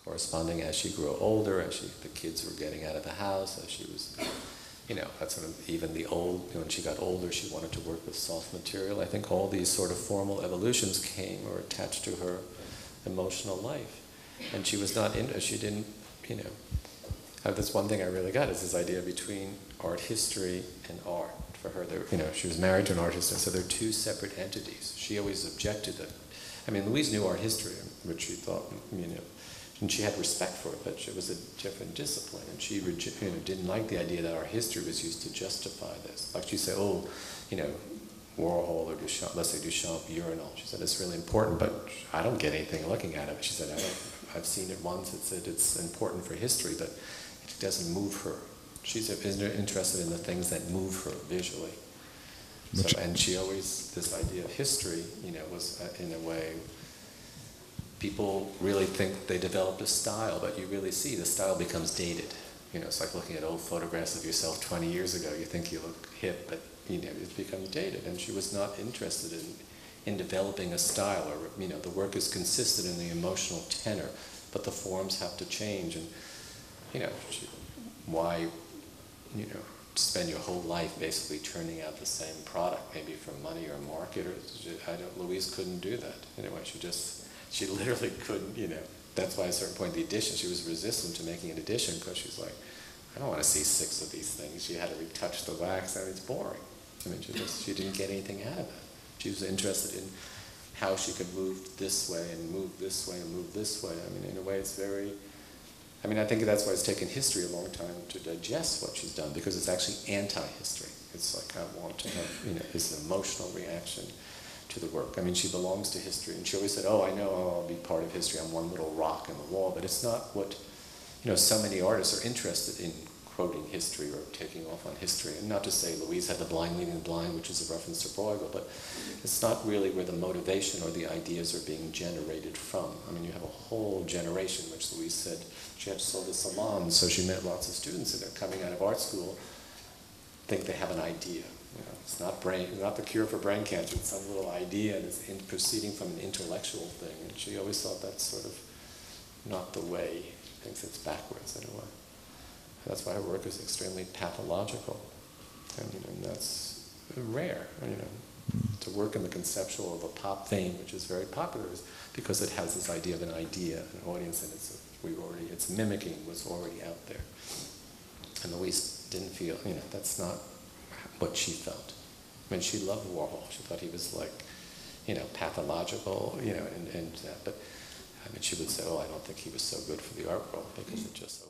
corresponding as she grew older, as the kids were getting out of the house, as she was, that's sort of even when she got older, she wanted to work with soft material. I think all these sort of formal evolutions came or attached to her emotional life. And she was not she didn't, that's one thing I really got, is this idea between art history and art. For her, she was married to an art history, so they're two separate entities. She always objected that. I mean, Louise knew art history, which she thought, and she had respect for it, but it was a different discipline, and she didn't like the idea that art history was used to justify this. Like she'd say, oh, Warhol or Duchamp, let's say Duchamp, urinal. She said, it's really important, but I don't get anything looking at it. She said, I've seen it once, it's important for history, but it doesn't move her. She's interested in the things that move her visually. So, and she always, this idea of history, was in a way, people really think they developed a style, but you really see the style becomes dated. It's like looking at old photographs of yourself 20 years ago. You think you look hip, but it's become dated. And she was not interested in developing a style, or the work is consistent in the emotional tenor, but the forms have to change. And why spend your whole life basically turning out the same product, maybe for money or market, or Louise couldn't do that. Anyway, she literally couldn't, that's why at a certain point the edition, she was resistant to making an edition, because she's like, I don't want to see 6 of these things. She had to retouch the wax, and it's boring. She didn't get anything out of it. She was interested in how she could move this way and move this way and move this way. In a way it's very, I think that's why it's taken history a long time to digest what she's done, because it's actually anti-history. It's like, I want to have, this emotional reaction to the work. She belongs to history, and she always said, oh, I know I'll be part of history. I'm one little rock in the wall, but it's not what, so many artists are interested in quoting history or taking off on history. And not to say Louise had The Blind Leading the Blind, which is a reference to Bruegel, but it's not really where the motivation or the ideas are being generated from. You have a whole generation, which Louise said she had sold a salon, so she met lots of students that are coming out of art school, think they have an idea. It's not the cure for brain cancer, it's some little idea that's proceeding from an intellectual thing. And she always thought that's sort of not the way. She thinks it's backwards in a way. That's why her work is extremely pathological. And that's rare. To work in the conceptual of a pop vein, which is very popular, is because it has this idea of an idea, an audience, and it's mimicking what's already out there. And Louise didn't feel, that's not what she felt. She loved Warhol. She thought he was like, pathological, and that. But she would say, oh, I don't think he was so good for the art world, because it just